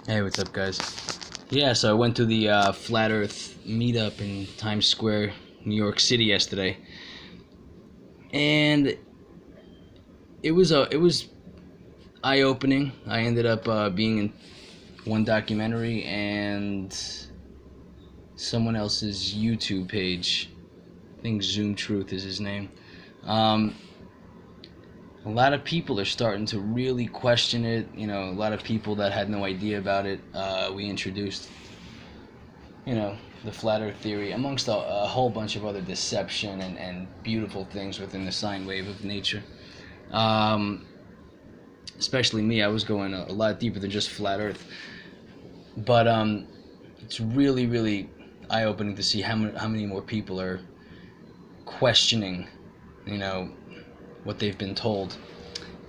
Hey, what's up, guys? Yeah, so I went to the Flat Earth meetup in Times Square, New York City yesterday, and it was eye-opening. I ended up being in one documentary and someone else's YouTube page. I think Zoom Truth is his name. A lot of people are starting to really question it. You know, a lot of people that had no idea about it. We introduced, the flat earth theory, amongst a whole bunch of other deception and beautiful things within the sine wave of nature. Especially me, I was going a lot deeper than just flat earth. But it's really, really eye-opening to see how many more people are questioning, what they've been told.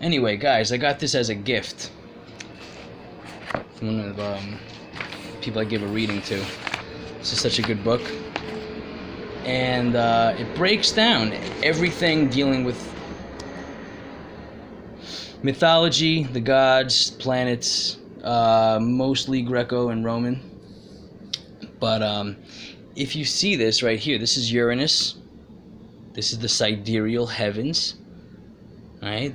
Anyway, guys, I got this as a gift from one of people I give a reading to. This is such a good book, and it breaks down everything dealing with mythology, the gods, planets, mostly Greco and Roman. But if you see this right here, this is Uranus. This is the sidereal heavens, right?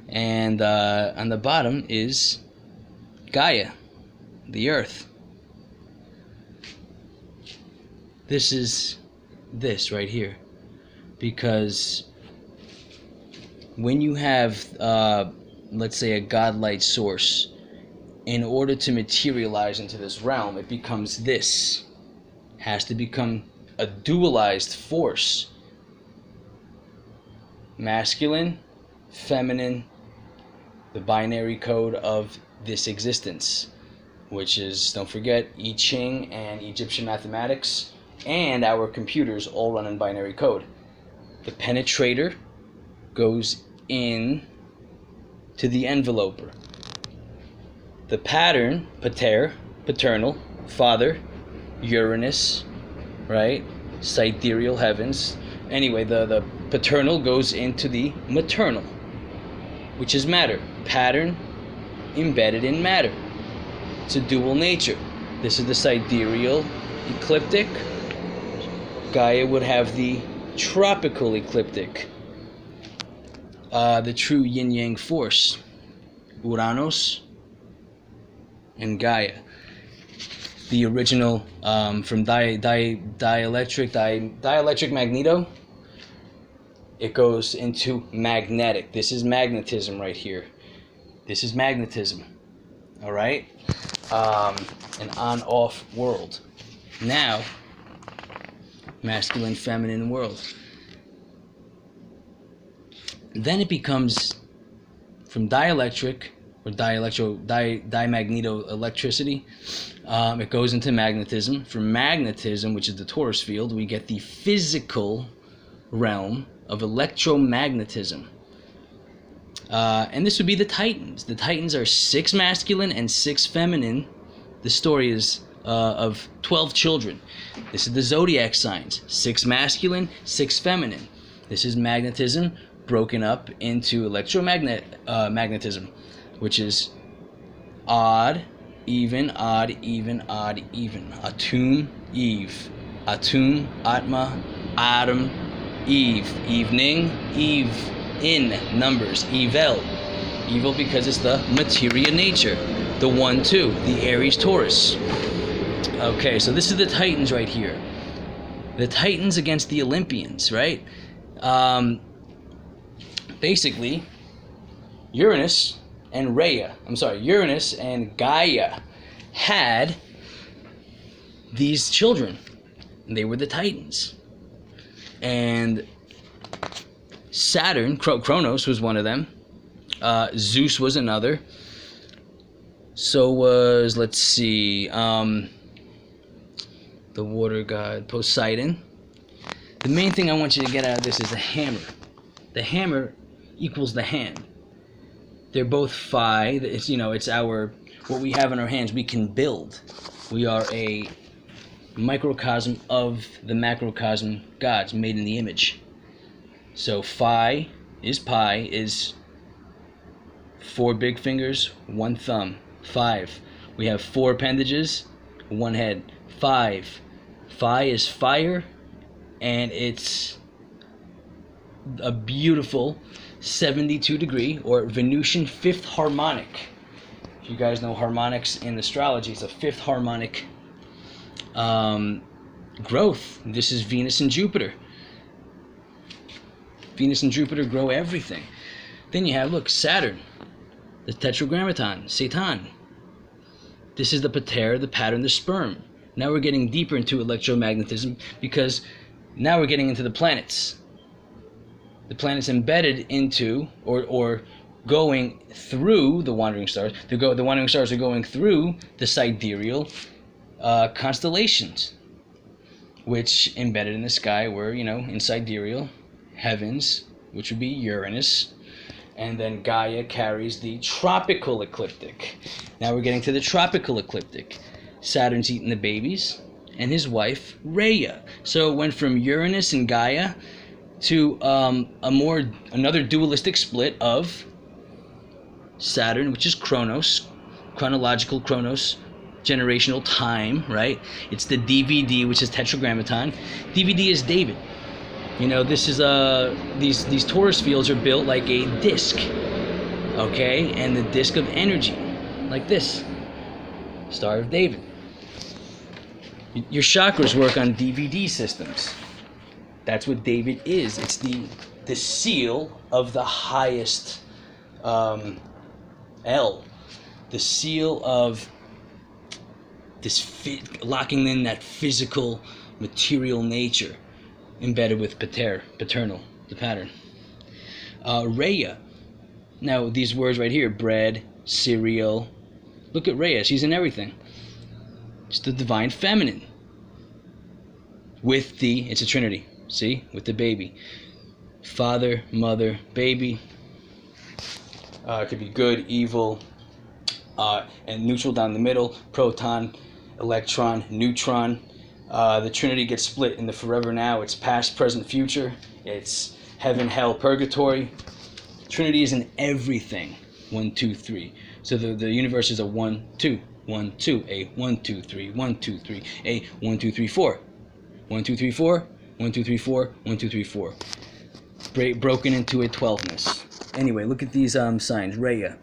And on the bottom is Gaia, the earth. This is this right here. Because when you have, let's say, a godlike source, in order to materialize into this realm, it becomes this. Has to become a dualized force. Masculine, feminine, the binary code of this existence, which is, don't forget, I Ching and Egyptian mathematics, and our computers all run in binary code. The penetrator goes in to the enveloper. The pattern, pater, paternal, father, Uranus, right? Sidereal heavens. Anyway, the paternal goes into the maternal, which is matter. Pattern embedded in matter. It's a dual nature. This is the sidereal ecliptic. Gaia would have the tropical ecliptic. The true yin-yang force. Uranus and Gaia. The original from dielectric magneto, it goes into magnetic. This is magnetism right here. This is magnetism. All right? An on-off world. Now, masculine, feminine world. Then it becomes from dielectric or dimagneto electricity. It goes into magnetism. From magnetism, which is the Taurus field, we get the physical realm of electromagnetism. And this would be the Titans. The Titans are 6 masculine and 6 feminine. The story is of 12 children. This is the zodiac signs. 6 masculine, 6 feminine. This is magnetism broken up into magnetism, which is odd, even, odd, even, odd, even. Atum, Eve. Atum, Atma, Adam, Eve. Evening, Eve. In numbers, evil. Evil because it's the materia nature. The 1-2, the Aries Taurus. Okay, so this is the Titans right here. The Titans against the Olympians, right? Basically, Uranus and Gaia had these children. And they were the Titans. And Saturn, Kronos was one of them. Zeus was another. So was, let's see, the water god Poseidon. The main thing I want you to get out of this is the hammer. The hammer equals the hand. They're both phi. It's what we have in our hands. We can build. We are a microcosm of the macrocosm gods made in the image. So phi is pi is 4 big fingers, 1 thumb. 5. We have 4 appendages, 1 head. 5. Phi is fire, and it's a beautiful 72-degree or Venusian 5th harmonic. If you guys know harmonics in astrology, it's a 5th harmonic growth. This is Venus and Jupiter. Venus and Jupiter grow everything. Then you have, look, Saturn, the tetragrammaton, Satan. This is the pater, the pattern, the sperm. Now we're getting deeper into electromagnetism because now we're getting into the planets. The planets embedded into or going through the wandering stars. The wandering stars are going through the sidereal constellations, which embedded in the sky were, in sidereal heavens, which would be Uranus. And then Gaia carries the tropical ecliptic. Now we're getting to the tropical ecliptic. Saturn's eating the babies, and his wife, Rhea. So it went from Uranus and Gaia to another dualistic split of Saturn, which is Chronos, chronological Chronos, generational time, right? It's the DVD, which is tetragrammaton. DVD is David. This is these torus fields are built like a disc, okay, and the disc of energy, like this, Star of David. Your chakras work on DVD systems. That's what David is. It's the seal of the highest L, the seal of this locking in that physical, material nature. Embedded with paternal, the pattern. Rhea. Now, these words right here, bread, cereal. Look at Rhea, she's in everything. It's the divine feminine. It's a trinity, see? With the baby. Father, mother, baby. It could be good, evil, and neutral down the middle. Proton, electron, neutron. The Trinity gets split in the forever now. It's past, present, future. It's heaven, hell, purgatory. Trinity is in everything. 1, 2, 3. So the universe is a 1, 2, 1, 2, a 1, 2, 3, 1, 2, 3, a 1, 2, 3, 4. 1, 2, 3, 4, 1, 2, 3, 4, 1, 2, 3, 4. Broken into a 12ness. Anyway, look at these signs. Rhea,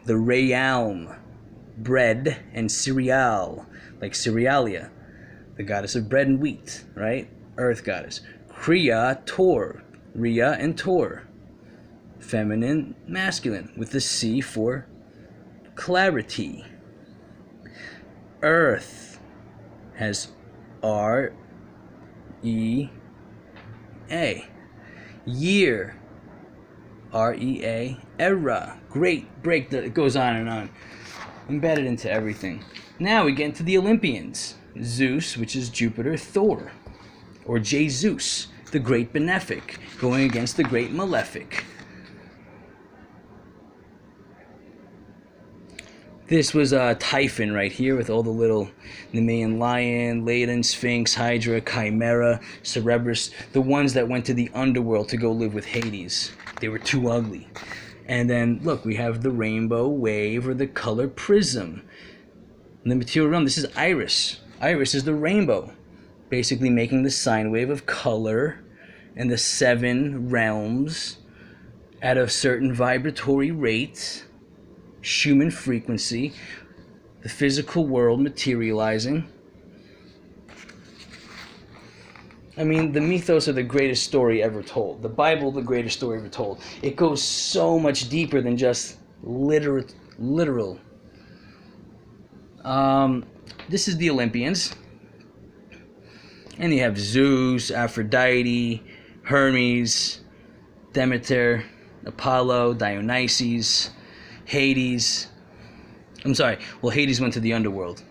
the realm, bread and cereal, like cerealia. The goddess of bread and wheat, right? Earth goddess. Kriya, Tor. Rhea and Tor. Feminine, masculine, with the C for clarity. Earth has R-E-A. Year, R-E-A. Era. Great break. It goes on and on. Embedded into everything. Now we get into the Olympians. Zeus, which is Jupiter, Thor, or Jesus, the great benefic, going against the great malefic. This was Typhon right here with all the little Nemean lion, Ladon, Sphinx, Hydra, Chimera, Cerberus, the ones that went to the underworld to go live with Hades. They were too ugly. And then, look, we have the rainbow wave or the color prism. In the material realm, this is Iris. Iris is the rainbow, basically making the sine wave of color and the 7 realms at a certain vibratory rate, Schumann frequency, the physical world materializing. I mean, the mythos are the greatest story ever told. The Bible, the greatest story ever told. It goes so much deeper than just literal. This is the Olympians. And you have Zeus, Aphrodite, Hermes, Demeter, Apollo, Dionysus, Hades. I'm sorry. Well, Hades went to the underworld.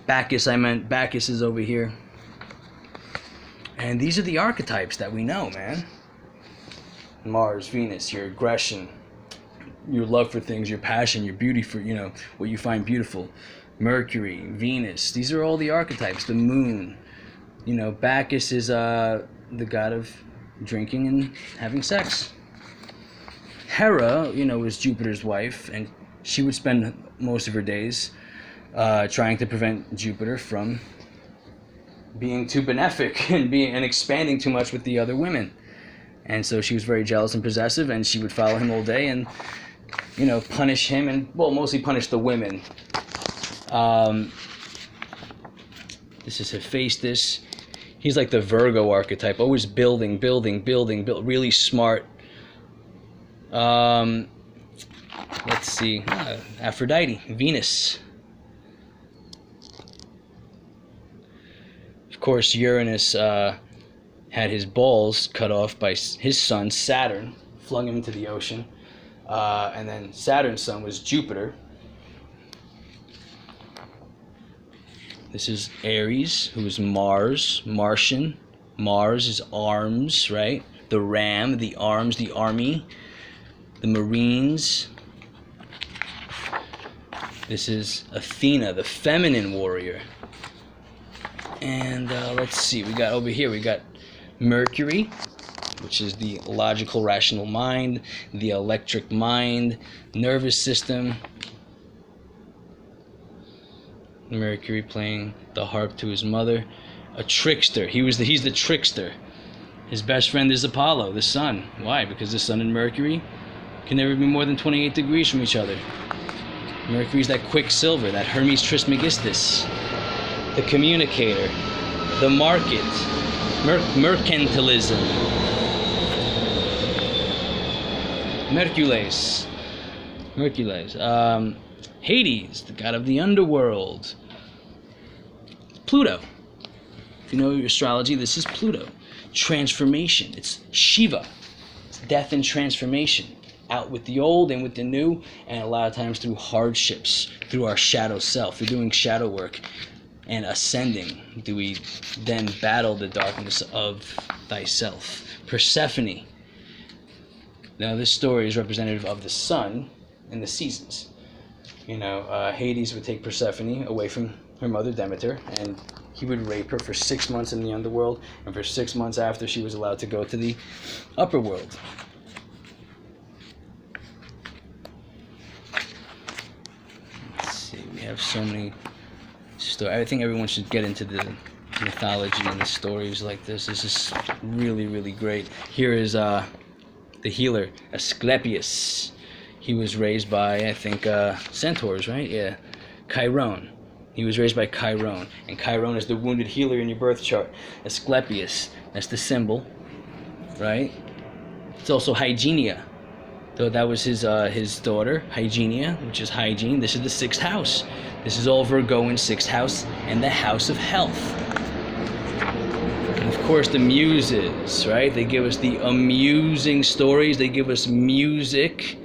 Bacchus is over here. And these are the archetypes that we know, man. Mars, Venus, your aggression, your love for things, your passion, your beauty for, what you find beautiful. Mercury, Venus, these are all the archetypes. The moon, Bacchus is the god of drinking and having sex. Hera, was Jupiter's wife, and she would spend most of her days trying to prevent Jupiter from being too benefic and expanding too much with the other women. And so she was very jealous and possessive, and she would follow him all day and, punish him, and, well, mostly punish the women. This is Hephaestus. He's like the Virgo archetype, always building, really smart. Let's see, Aphrodite, Venus. Of course, Uranus had his balls cut off by his son, Saturn, flung him into the ocean. And then Saturn's son was Jupiter. This is Aries, who is Mars, Martian. Mars is arms, right? The ram, the arms, the army, the Marines. This is Athena, the feminine warrior. And let's see, we got Mercury, which is the logical, rational mind, the electric mind, nervous system. Mercury playing the harp to his mother. A trickster. He's the trickster. His best friend is Apollo, the sun. Why? Because the sun and Mercury can never be more than 28 degrees from each other. Mercury's that quicksilver, that Hermes Trismegistus. The communicator, the market, mercantilism, Mercules, Hades, the god of the underworld, Pluto. If you know your astrology, this is Pluto. Transformation, it's Shiva, it's death and transformation, out with the old and with the new, and a lot of times through hardships, through our shadow self, through doing shadow work. And ascending, do we then battle the darkness of thyself? Persephone. Now this story is representative of the sun and the seasons. Hades would take Persephone away from her mother Demeter, and he would rape her for 6 months in the underworld, and for 6 months after, she was allowed to go to the upper world. Let's see, we have so many stories. I think everyone should get into the mythology and the stories like this. This is really, really great. Here is the healer, Asclepius. He was raised by, I think, centaurs, right? Yeah, Chiron. He was raised by Chiron, and Chiron is the wounded healer in your birth chart. Asclepius, that's the symbol, right? It's also Hygienia. So that was his daughter, Hygienia, which is hygiene. This is the 6th house. This is all Virgoan 6th house and the house of health. And of course, the muses, right? They give us the amusing stories. They give us music.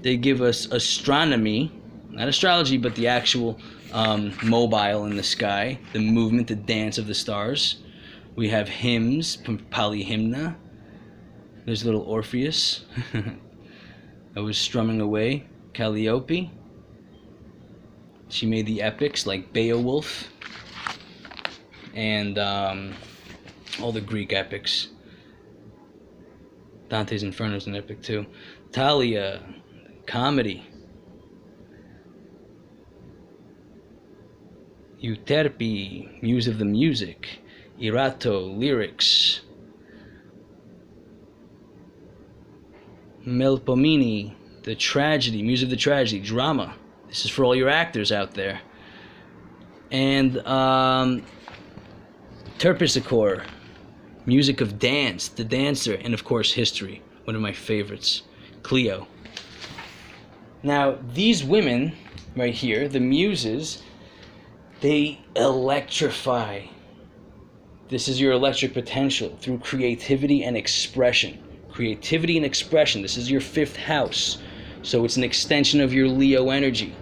They give us astronomy, not astrology, but the actual mobile in the sky, the movement, the dance of the stars. We have hymns, polyhymna. There's little Orpheus that was strumming away. Calliope. She made the epics like Beowulf and all the Greek epics. Dante's Inferno is an epic too. Thalia, comedy. Euterpe, muse of the music. Erato, lyrics. Melpomene, the tragedy, muse of the tragedy, drama. This is for all your actors out there. And Terpsichore, music of dance, the dancer, and of course history, one of my favorites, Clio. Now these women right here, the muses, they electrify. This is your electric potential through creativity and expression. Creativity and expression. This is your 5th house. So it's an extension of your Leo energy.